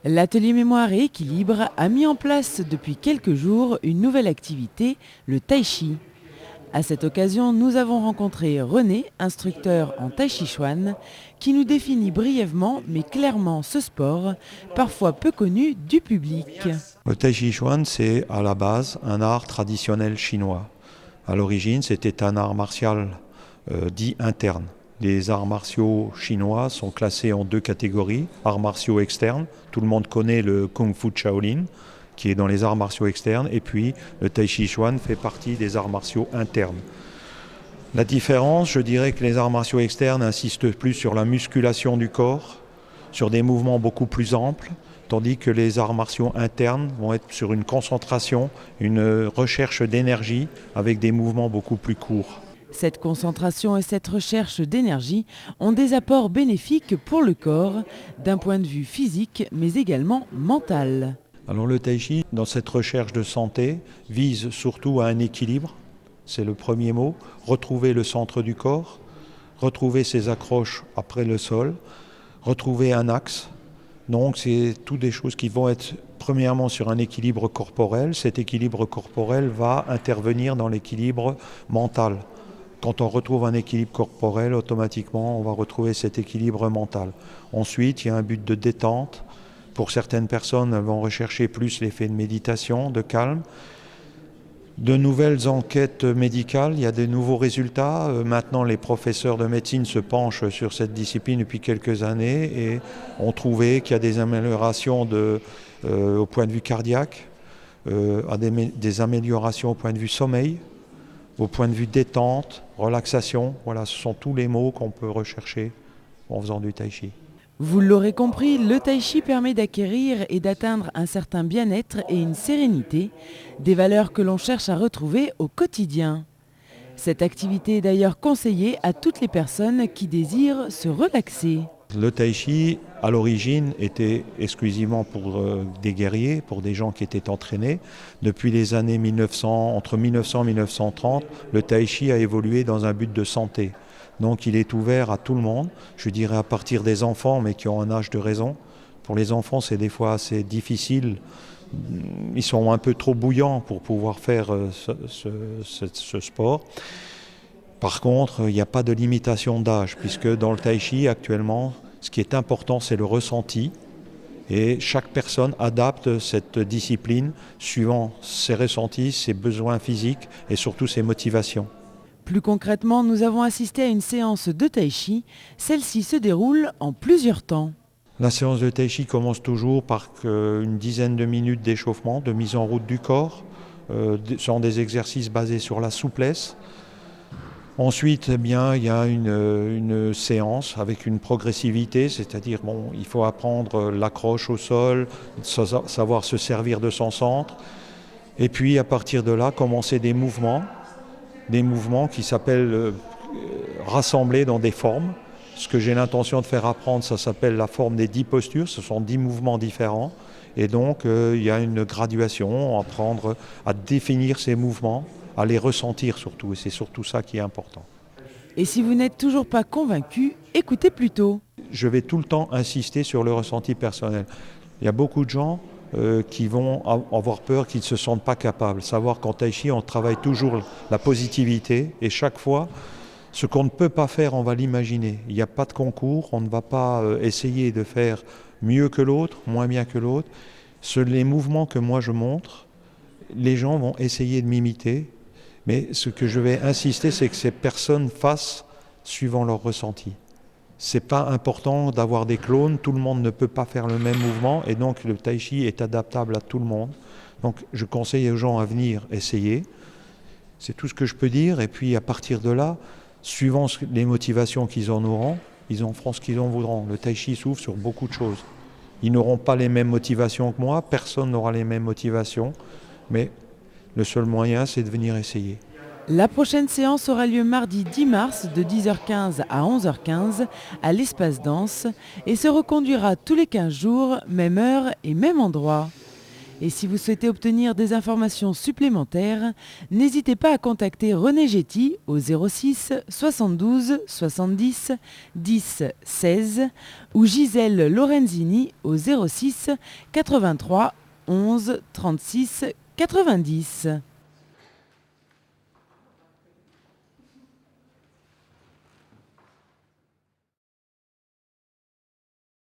L'atelier Mémoire et Équilibre a mis en place depuis quelques jours une nouvelle activité, le Tai Chi. À cette occasion, nous avons rencontré René, instructeur en Tai Chi Chuan, qui nous définit brièvement mais clairement ce sport, parfois peu connu du public. Le Tai Chi Chuan, c'est à la base un art traditionnel chinois. À l'origine, c'était un art martial dit interne. Les arts martiaux chinois sont classés en deux catégories. Arts martiaux externes, tout le monde connaît le Kung Fu Shaolin, qui est dans les arts martiaux externes, et puis le Tai Chi Chuan fait partie des arts martiaux internes. La différence, je dirais que les arts martiaux externes insistent plus sur la musculation du corps, sur des mouvements beaucoup plus amples, tandis que les arts martiaux internes vont être sur une concentration, une recherche d'énergie avec des mouvements beaucoup plus courts. Cette concentration et cette recherche d'énergie ont des apports bénéfiques pour le corps, d'un point de vue physique, mais également mental. Alors le Tai Chi, dans cette recherche de santé, vise surtout à un équilibre, c'est le premier mot, retrouver le centre du corps, retrouver ses accroches après le sol, retrouver un axe. Donc c'est toutes des choses qui vont être premièrement sur un équilibre corporel. Cet équilibre corporel va intervenir dans l'équilibre mental. Quand on retrouve un équilibre corporel, automatiquement, on va retrouver cet équilibre mental. Ensuite, il y a un but de détente. Pour certaines personnes, elles vont rechercher plus l'effet de méditation, de calme. De nouvelles enquêtes médicales, il y a de nouveaux résultats. Maintenant, les professeurs de médecine se penchent sur cette discipline depuis quelques années et ont trouvé qu'il y a des améliorations au point de vue cardiaque, des améliorations au point de vue sommeil, au point de vue détente, relaxation. Voilà, ce sont tous les mots qu'on peut rechercher en faisant du Tai Chi. Vous l'aurez compris, le Tai Chi permet d'acquérir et d'atteindre un certain bien-être et une sérénité, des valeurs que l'on cherche à retrouver au quotidien. Cette activité est d'ailleurs conseillée à toutes les personnes qui désirent se relaxer. Le Tai Chi, à l'origine, était exclusivement pour des guerriers, pour des gens qui étaient entraînés. Depuis les années 1900, entre 1900 et 1930, le Tai Chi a évolué dans un but de santé. Donc il est ouvert à tout le monde, je dirais à partir des enfants, mais qui ont un âge de raison. Pour les enfants, c'est des fois assez difficile. Ils sont un peu trop bouillants pour pouvoir faire ce sport. Par contre, il n'y a pas de limitation d'âge, puisque dans le Tai Chi, actuellement, ce qui est important, c'est le ressenti. Et chaque personne adapte cette discipline suivant ses ressentis, ses besoins physiques et surtout ses motivations. Plus concrètement, nous avons assisté à une séance de Tai Chi. Celle-ci se déroule en plusieurs temps. La séance de Tai Chi commence toujours par une dizaine de minutes d'échauffement, de mise en route du corps. Ce sont des exercices basés sur la souplesse. Ensuite, eh bien, il y a une séance avec une progressivité, c'est-à-dire il faut apprendre l'accroche au sol, savoir se servir de son centre. Et puis, à partir de là, commencer des mouvements qui s'appellent rassemblés dans des formes. Ce que j'ai l'intention de faire apprendre, ça s'appelle la forme des 10 postures. Ce sont 10 mouvements différents. Et donc, il y a une graduation, apprendre à définir ces mouvements, à les ressentir surtout. Et c'est surtout ça qui est important. Et si vous n'êtes toujours pas convaincu, écoutez plutôt. Je vais tout le temps insister sur le ressenti personnel. Il y a beaucoup de gens qui vont avoir peur, qui ne se sentent pas capables. Savoir qu'en Tai Chi, on travaille toujours la positivité et chaque fois, ce qu'on ne peut pas faire, on va l'imaginer. Il n'y a pas de concours, on ne va pas essayer de faire mieux que l'autre, moins bien que l'autre. Les mouvements que moi je montre, les gens vont essayer de m'imiter, mais ce que je vais insister, c'est que ces personnes fassent suivant leur ressenti. C'est pas important d'avoir des clones, tout le monde ne peut pas faire le même mouvement et donc le Tai Chi est adaptable à tout le monde. Donc je conseille aux gens à venir essayer, c'est tout ce que je peux dire et puis à partir de là, suivant les motivations qu'ils en auront, ils en feront ce qu'ils en voudront. Le Tai Chi s'ouvre sur beaucoup de choses. Ils n'auront pas les mêmes motivations que moi, personne n'aura les mêmes motivations, mais le seul moyen c'est de venir essayer. La prochaine séance aura lieu mardi 10 mars de 10h15 à 11h15 à l'espace danse et se reconduira tous les 15 jours, même heure et même endroit. Et si vous souhaitez obtenir des informations supplémentaires, n'hésitez pas à contacter René Getty au 06 72 70 10 16 ou Gisèle Lorenzini au 06 83 11 36 90.